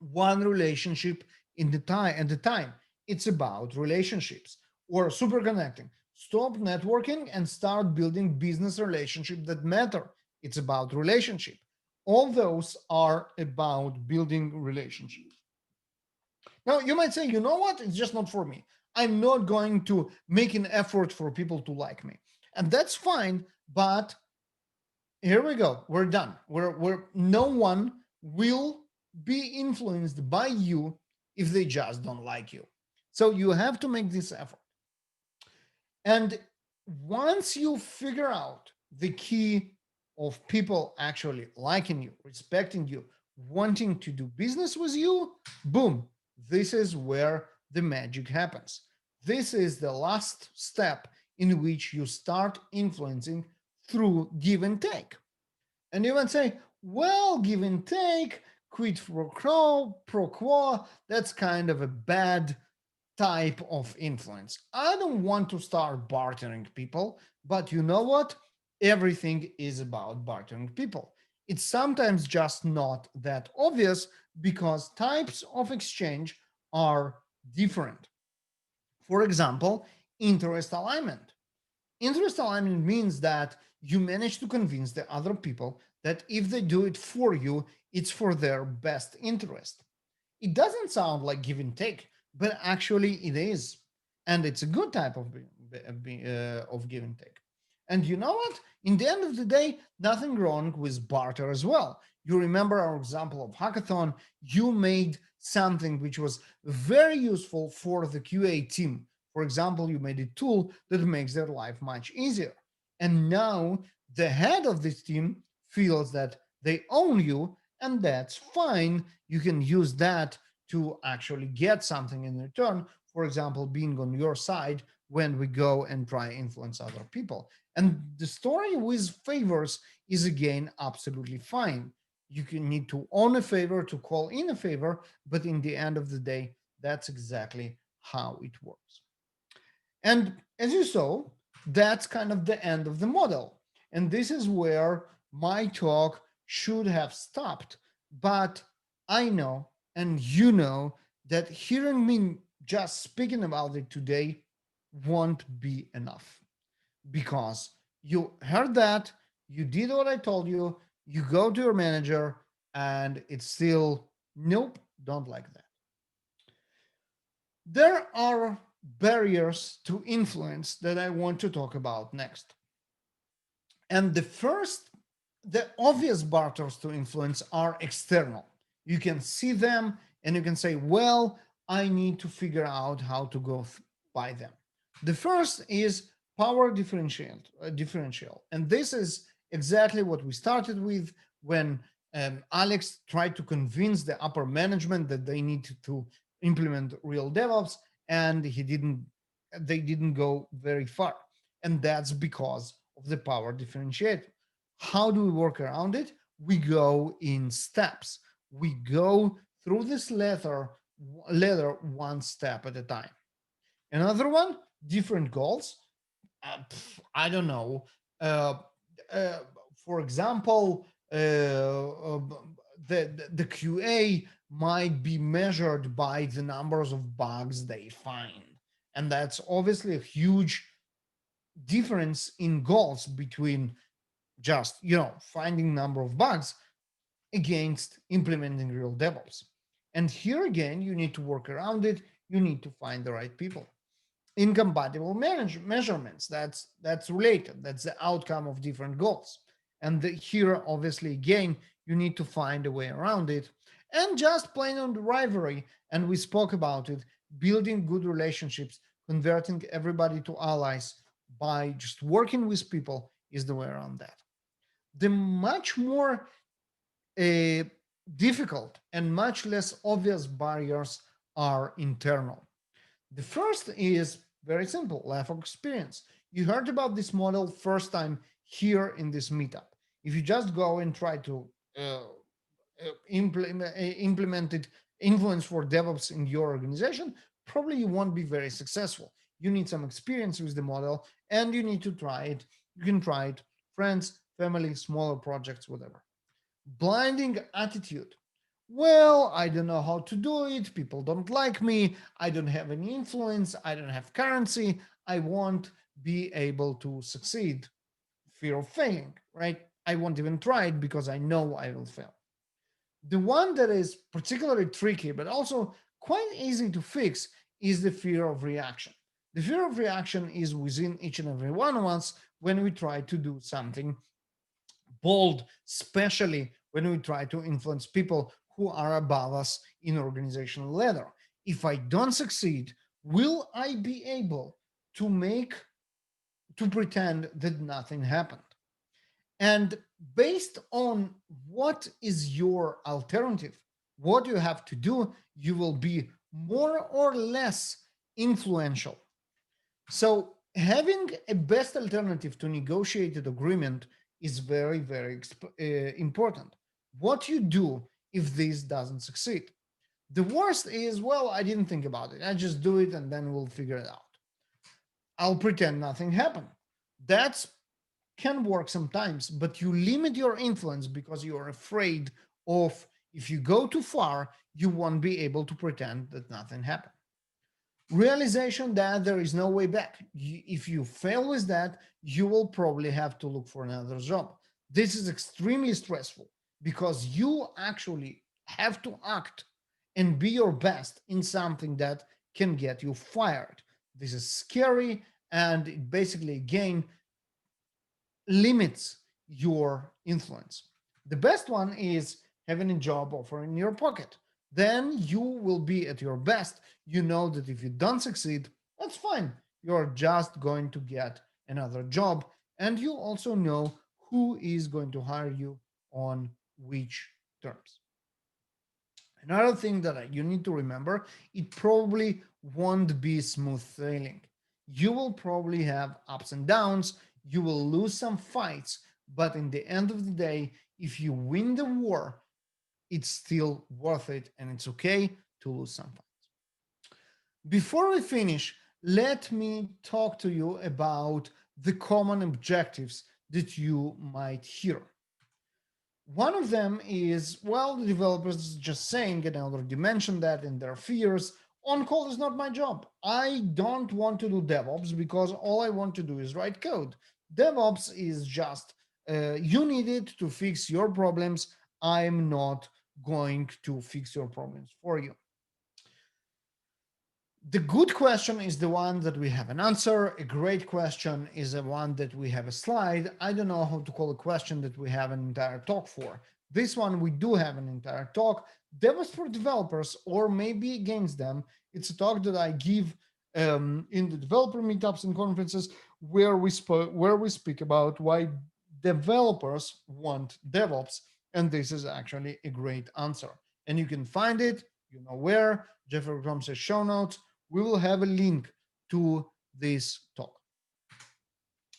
one relationship in the time at the time. It's about relationships. Or super connecting. Stop networking and start building business relationships that matter. It's about relationship. All those are about building relationships. Now, you might say, you know what? It's just not for me. I'm not going to make an effort for people to like me. And that's fine, but here we go. We're done. We're no one will be influenced by you if they just don't like you. So you have to make this effort. And once you figure out the key of people actually liking you, respecting you, wanting to do business with you, boom, this is where the magic happens. This is the last step in which you start influencing through give and take. And you might say, well, give and take, quid pro quo, that's kind of a bad type of influence. I don't want to start bartering people, but you know what? Everything is about bartering people. It's sometimes just not that obvious because types of exchange are different. For example, interest alignment. Interest alignment means that you manage to convince the other people that if they do it for you, it's for their best interest. It doesn't sound like give and take, but actually it is. And it's a good type of give and take. And you know what? In the end of the day, nothing wrong with barter as well. You remember our example of hackathon, you made something which was very useful for the QA team. For example, you made a tool that makes their life much easier. And now the head of this team feels that they own you, and that's fine. You can use that to actually get something in return. For example, being on your side when we go and try influence other people. And the story with favors is again absolutely fine. You can need to own a favor to call in a favor, but in the end of the day, that's exactly how it works. And as you saw, That's kind of the end of the model. And this is where my talk should have stopped. But I know, and you know, that hearing me just speaking about it today won't be enough, because you heard that, you did what I told you, you go to your manager, and it's still, nope, don't like that. There are barriers to influence that I want to talk about next. And the first, the obvious barriers to influence are external. You can see them and you can say, well, I need to figure out how to go by them. The first is power differential. And this is exactly what we started with when Alex tried to convince the upper management that they need to implement real DevOps, and they didn't go very far. And that's because of the power differentiator. How do we work around it? We go in steps. We go through this ladder one step at a time. Another one, different goals. I don't know. Uh, uh, for example, the QA might be measured by the numbers of bugs they find, and that's obviously a huge difference in goals between just finding number of bugs against implementing real DevOps. And here again, you need to work around it. You need to find the right people. Incompatible measurements, that's related, that's the outcome of different goals. And here obviously again you need to find a way around it. And just plain on the rivalry, and we spoke about it, building good relationships, converting everybody to allies by just working with people is the way around that. The much more uh, difficult and much less obvious barriers are internal. The first is very simple, lack of experience. You heard about this model first time here in this meetup. If you just go and try to implement it, influence for DevOps in your organization, probably you won't be very successful. You need some experience with the model, and you need to try it. You can try it, friends, family, smaller projects, whatever. Blinding attitude. Well, I don't know how to do it. People don't like me. I don't have any influence. I don't have currency. I won't be able to succeed. Fear of failing, right? I won't even try it because I know I will fail. The one that is particularly tricky, but also quite easy to fix, is the fear of reaction. The fear of reaction is within each and every one of us when we try to do something bold, especially when we try to influence people who are above us in organizational ladder. If I don't succeed, will I be able to pretend that nothing happened? And based on what is your alternative, what you have to do, you will be more or less influential. So having a best alternative to negotiated agreement is very, very important. What you do if this doesn't succeed? The worst is, well, I didn't think about it. I just do it and then we'll figure it out. I'll pretend nothing happened. That can work sometimes, but you limit your influence because you're afraid of, if you go too far, you won't be able to pretend that nothing happened. Realization that there is no way back. If you fail with that, you will probably have to look for another job. This is extremely stressful because you actually have to act and be your best in something that can get you fired. This is scary, and it basically, again, limits your influence. The best one is having a job offer in your pocket. Then you will be at your best. You know that if you don't succeed, that's fine. You're just going to get another job. And you also know who is going to hire you on which terms. Another thing that you need to remember, it probably won't be smooth sailing. You will probably have ups and downs. You will lose some fights, but in the end of the day, if you win the war, it's still worth it, and it's okay to lose some fights. Before we finish, let me talk to you about the common objectives that you might hear. One of them is, well, the developers just saying, and I already mentioned that in their fears, on call is not my job. I don't want to do DevOps because all I want to do is write code. DevOps is just, you need it to fix your problems. I'm not going to fix your problems for you. The good question is the one that we have an answer. A great question is the one that we have a slide. I don't know how to call a question that we have an entire talk for. This one we do have an entire talk. DevOps for developers, or maybe against them. It's a talk that I give in the developer meetups and conferences where we speak about why developers want DevOps, and this is actually a great answer. And you can find it, you know where, JFrog says show notes. We will have a link to this talk.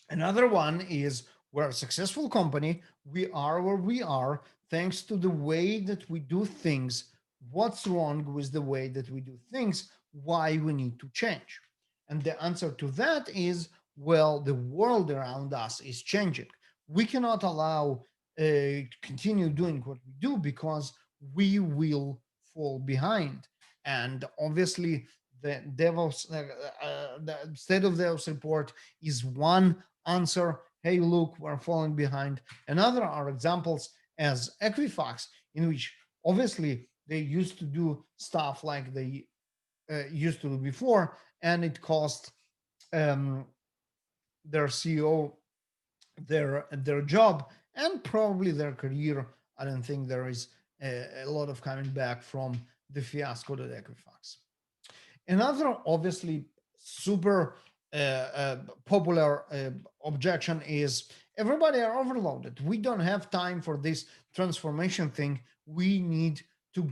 Another one is, we're a successful company. We are where we are thanks to the way that we do things. What's wrong with the way that we do things? Why we need to change? And the answer to that is, well, the world around us is changing. We cannot allow continue doing what we do because we will fall behind. And obviously, the DevOps, the state of DevOps report is one answer. Hey, look, we're falling behind. Another are examples as Equifax, in which obviously they used to do stuff like they used to do before, and it cost um, their CEO their job and probably their career. I don't think there is a lot of coming back from the fiasco that Equifax. Another obviously super popular objection is, everybody are overloaded. We don't have time for this transformation thing. We need to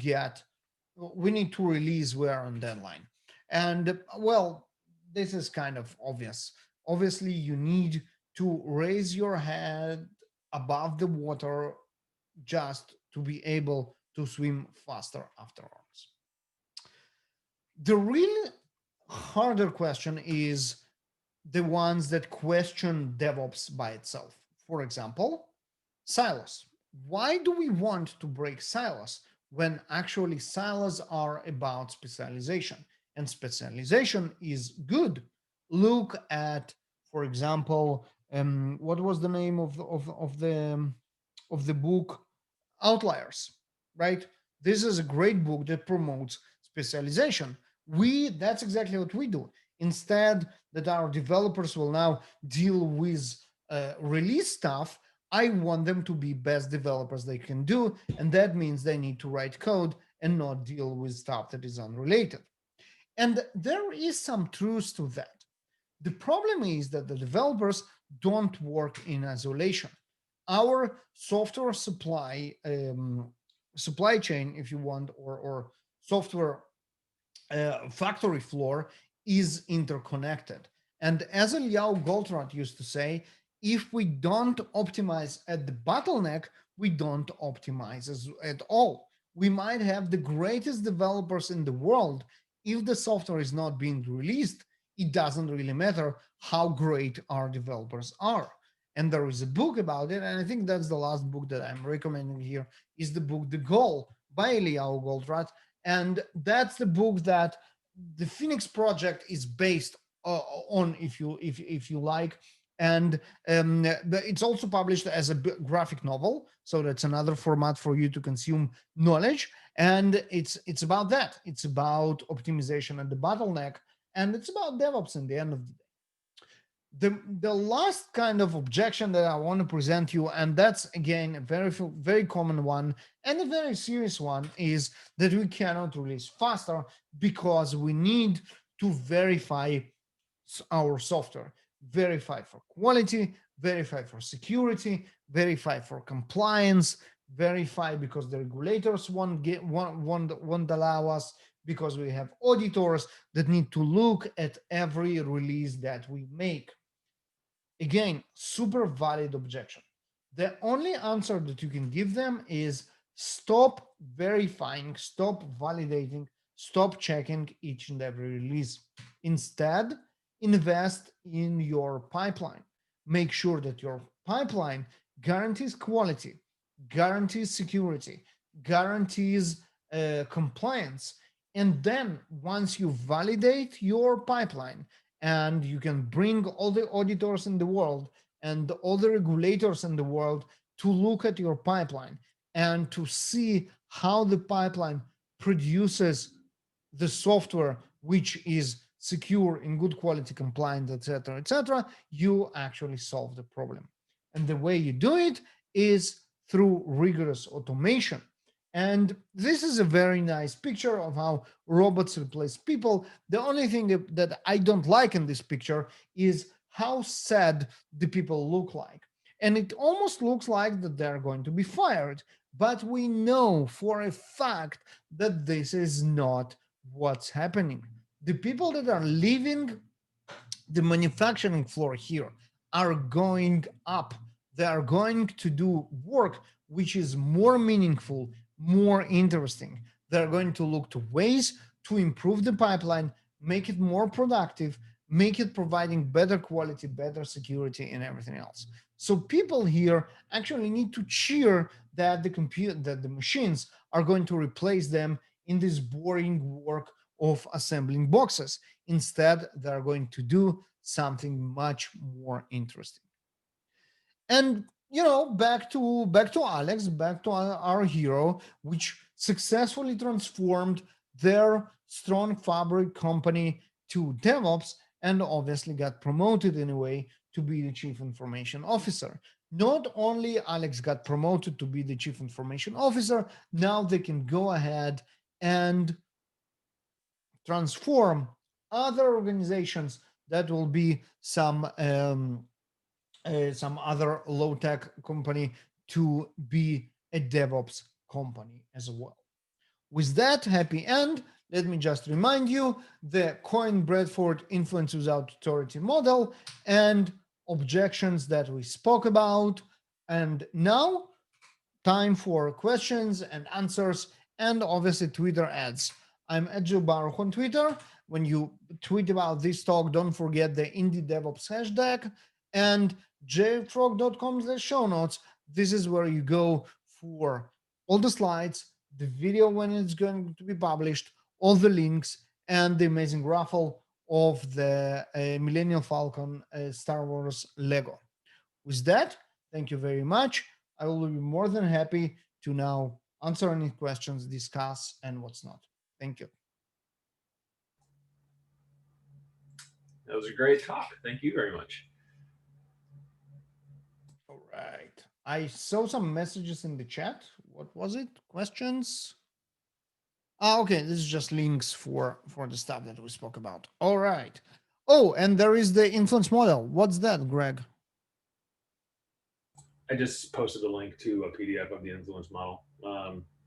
release, we're on deadline. And well, this is kind of obvious. Obviously, you need to raise your head above the water just to be able to swim faster afterwards. The real harder question is the ones that question DevOps by itself. For example, silos. Why do we want to break silos when actually silos are about specialization? And specialization is good. Look at, for example, what was the name of the book? Outliers, right? This is a great book that promotes specialization. That's exactly what we do. Instead that our developers will now deal with release stuff, I want them to be best developers they can do, and that means they need to write code and not deal with stuff that is unrelated. And there is some truth to that. The problem is that the developers don't work in isolation. Our software supply chain, if you want, or software factory floor is interconnected. And as Eliyahu Goldratt used to say, if we don't optimize at the bottleneck, we don't optimize at all. We might have the greatest developers in the world. If the software is not being released, it doesn't really matter how great our developers are. And there is a book about it, and I think that's the last book that I'm recommending here, is the book The Goal by Eliyahu Goldratt. And that's the book that the Phoenix project is based on, if you like. And it's also published as a graphic novel, so that's another format for you to consume knowledge. And it's about that. It's about optimization and the bottleneck, and it's about DevOps in the end of the day. The last kind of objection that I want to present you, and that's again a very common one and a very serious one, is that we cannot release faster because we need to verify our software, verify for quality, verify for security, verify for compliance, verify because the regulators won't allow us, because we have auditors that need to look at every release that we make. Again, super valid objection. The only answer that you can give them is stop verifying, stop validating, stop checking each and every release. Instead, invest in your pipeline. make sure that your pipeline guarantees quality, guarantees security, guarantees compliance. And then once you validate your pipeline and you can bring all the auditors in the world and all the regulators in the world to look at your pipeline and to see how the pipeline produces the software which is secure, in good quality, compliant, etc., you actually solve the problem. And the way you do it is through rigorous automation. And this is a very nice picture of how robots replace people. The only thing that I don't like in this picture is how sad the people look like. And it almost looks like that they're going to be fired. But we know for a fact that this is not what's happening. The people that are leaving the manufacturing floor here are going up. They are going to do work which is more meaningful, more interesting. They're going to look to ways to improve the pipeline, make it more productive, make it providing better quality, better security, and everything else. So people here actually need to cheer that the machines are going to replace them in this boring work of assembling boxes. Instead, they're going to do something much more interesting. And back to Alex, back to our hero, which successfully transformed their strong fabric company to DevOps and obviously got promoted in a way to be the chief information officer. Not only Alex got promoted to be the chief information officer, now they can go ahead and transform other organizations that will be some other low tech company to be a DevOps company as well. With that happy end, let me just remind you the Cohen Bradford influence without authority model and objections that we spoke about. And now, time for questions and answers, and obviously Twitter ads. I'm at Joe Baruch on Twitter. When you tweet about this talk, don't forget the Indy DevOps hashtag and jfrog.com/show notes. This is where you go for all the slides, the video when it's going to be published, all the links, and the amazing raffle of the Millennium Falcon Star Wars Lego. With that, thank you very much. I will be more than happy to now answer any questions, discuss, and what's not. Thank you. That was a great talk. Thank you very much. All right. I saw some messages in the chat. What was it? Questions? Okay, this is just links for the stuff that we spoke about. All right. Oh, and there is the influence model. What's that, Greg? I just posted a link to a PDF of the influence model.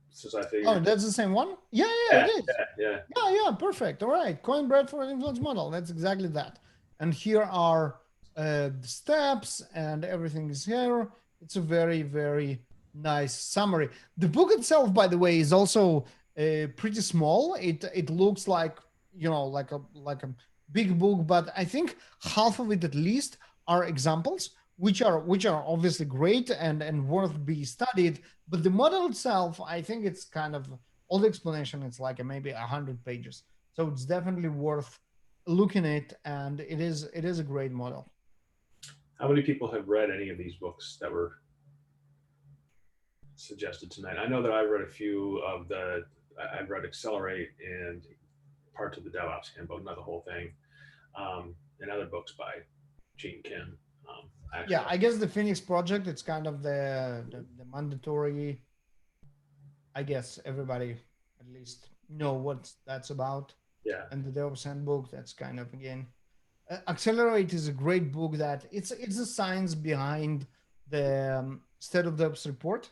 Since I figured. Oh, that's the same one? Yeah, Yeah, it is. Yeah, perfect. All right. Coin bread for an influence model. That's exactly that. And here are the steps and everything is here. It's a very, very nice summary. The book itself, by the way, is also pretty small. It looks like, like a big book, but I think half of it at least are examples, which are obviously great and worth be studied. But the model itself, I think it's kind of all the explanation. It's like maybe 100 pages, so it's definitely worth looking at, and it is a great model. How many people have read any of these books that were suggested tonight? I know that I read a few of the. I've read Accelerate and parts of the DevOps Handbook, not the whole thing, and other books by Gene Kim. Yeah, I guess the Phoenix Project, it's kind of the mandatory. I guess everybody at least know what that's about. Yeah. And the DevOps Handbook, that's kind of, again, Accelerate is a great book that it's the science behind the State of DevOps report.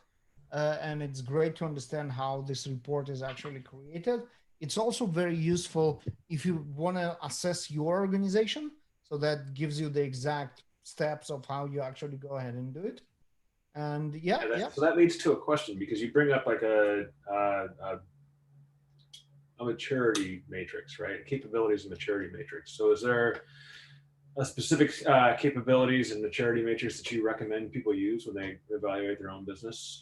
And it's great to understand how this report is actually created. It's also very useful if you want to assess your organization. So that gives you the exact steps of how you actually go ahead and do it. And So that leads to a question, because you bring up like a maturity matrix, right? Capabilities and maturity matrix. So is there specific capabilities in the charity matrix that you recommend people use when they evaluate their own business?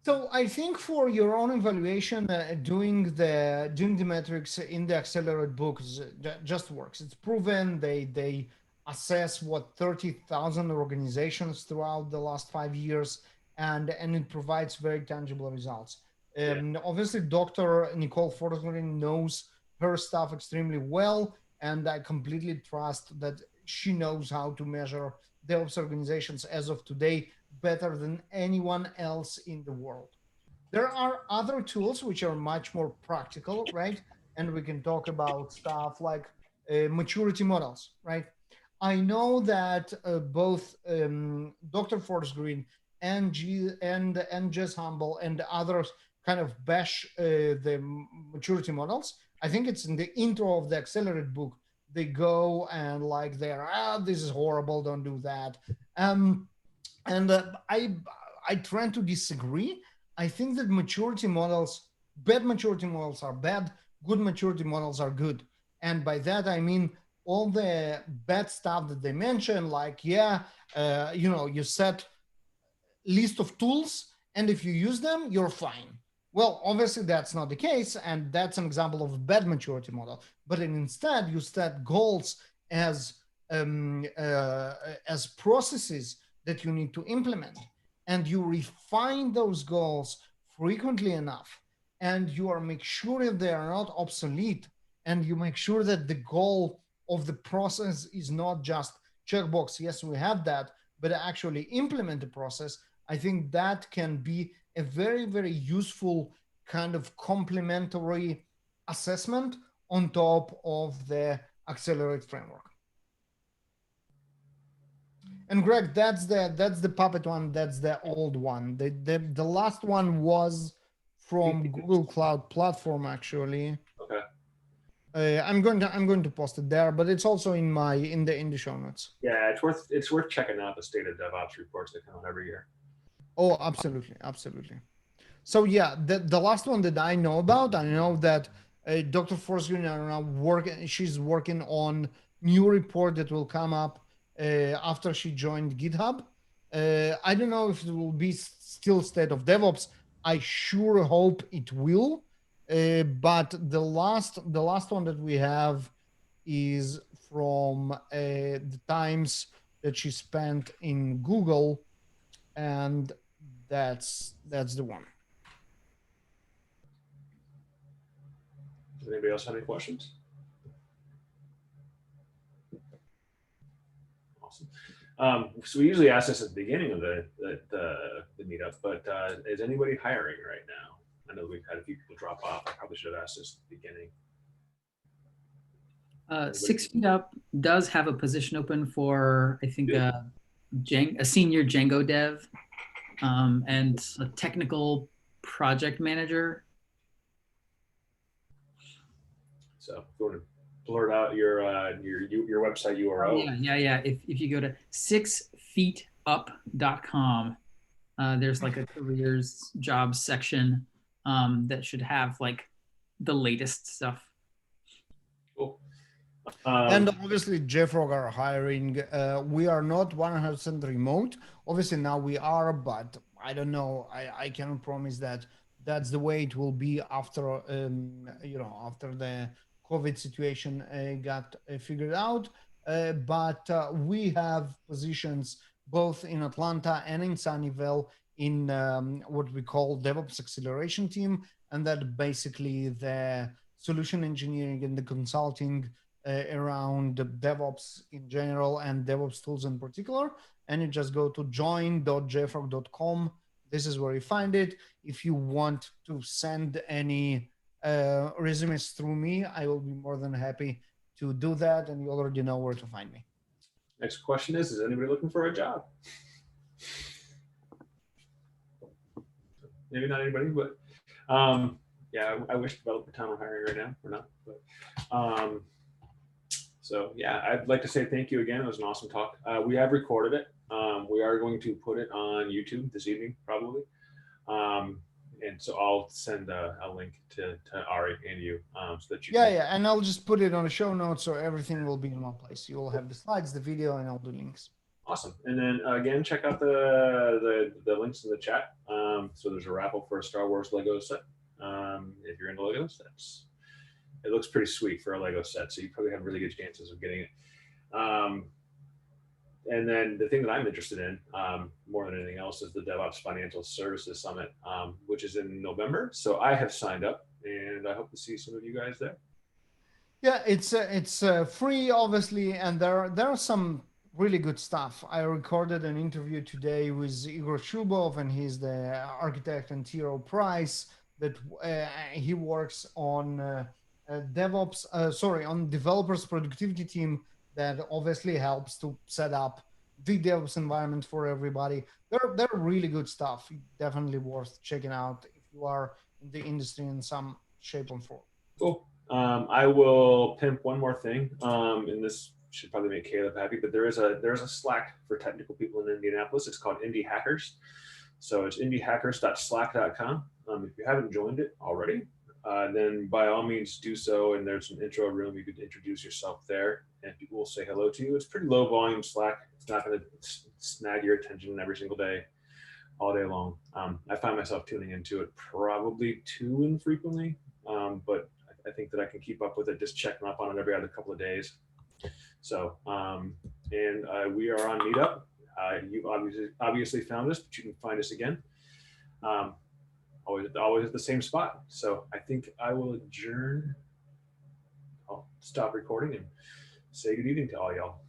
So I think for your own evaluation, doing the metrics in the Accelerate books just works. It's proven. They assess what 30,000 organizations throughout the last 5 years, and it provides very tangible results. Yeah. Obviously, Dr. Nicole Forsgren knows her stuff extremely well, and I completely trust that she knows how to measure DevOps organizations as of today better than anyone else in the world. There are other tools which are much more practical, right? And we can talk about stuff like maturity models, right? I know that both Dr. Forrest Green and Jess Humble and others kind of bash the maturity models. I think it's in the intro of the Accelerate book. They go and like they're this is horrible, don't do that. And I tend to disagree. I think that bad maturity models are bad, good maturity models are good. And by that I mean all the bad stuff that they mention, like you set list of tools, and if you use them, you're fine. Well, obviously that's not the case, and that's an example of a bad maturity model. But instead, you set goals as as processes that you need to implement, and you refine those goals frequently enough, and you are make sure that they are not obsolete, and you make sure that the goal of the process is not just checkbox. Yes, we have that, but actually implement the process. I think that can be a very, very useful kind of complementary assessment on top of the Accelerate framework. And Greg, that's the Puppet one. That's the old one. The last one was from Google Cloud Platform, actually. Okay. I'm going to post it there, but it's also in the show notes. Yeah, it's worth checking out the State of DevOps reports that come out every year. Oh, absolutely, absolutely. So yeah, the last one that I know about, I know that Dr. Forsgren are now she's working on new report that will come up after she joined GitHub. I don't know if it will be still State of DevOps. I sure hope it will. But the last one that we have is from the times that she spent in Google, and that's the one. Does anybody else have any questions? Awesome. So we usually ask this at the beginning of the meetup, but is anybody hiring right now? I know we've had a few people drop off. I probably should have asked this at the beginning. 6 Feet Up does have a position open for, I think, a senior Django dev and a technical project manager. So if you want to blurt out your website URL. Yeah. If you go to 6feetup.com, there's like a careers jobs section that should have like the latest stuff. Cool. And obviously JFrog are hiring. We are not 100% remote. Obviously now we are, but I don't know. I cannot promise that that's the way it will be after after the COVID situation got figured out. But we have positions both in Atlanta and in Sunnyvale in what we call DevOps Acceleration Team, and that basically the solution engineering and the consulting around DevOps in general and DevOps tools in particular. And you just go to join.jfrog.com. This is where you find it. If you want to send any resumes through me, I will be more than happy to do that. And you already know where to find me. Next question is anybody looking for a job? Maybe not anybody, but yeah, I wish developer town were hiring right now. We're not, but so yeah, I'd like to say thank you again. It was an awesome talk. We have recorded it. We are going to put it on YouTube this evening, probably. and so I'll send a link to Ari and you, so that you Yeah, can. yeah, and I'll just put it on the show notes, so everything will be in one place. You will have the slides, the video, and all the links. Awesome. And then again, check out the links in the chat. So there's a raffle for a Star Wars Lego set. If you're into Legos, it looks pretty sweet for a Lego set. So you probably have really good chances of getting it. And then the thing that I'm interested in more than anything else is the DevOps Financial Services Summit, which is in November. So I have signed up, and I hope to see some of you guys there. Yeah, it's free, obviously, and there are some really good stuff. I recorded an interview today with Igor Shubov, and he's the architect and T.O. Price. That he works on DevOps, on developers productivity team that obviously helps to set up the DevOps environment for everybody. They're really good stuff. Definitely worth checking out if you are in the industry in some shape or form. Cool. I will pimp one more thing, and this should probably make Caleb happy, but there is a Slack for technical people in Indianapolis. It's called Indy Hackers. So it's indyhackers.slack.com. If you haven't joined it already, then by all means do so. And there's an intro room. You could introduce yourself there, and people will say hello to you. It's pretty low volume Slack. It's not going to snag your attention every single day, all day long. I find myself tuning into it probably too infrequently, but I think that I can keep up with it, just checking up on it every other couple of days. So, we are on Meetup. You obviously found us, but you can find us again. Always at the same spot. So I think I will adjourn. I'll stop recording and say good evening to all y'all.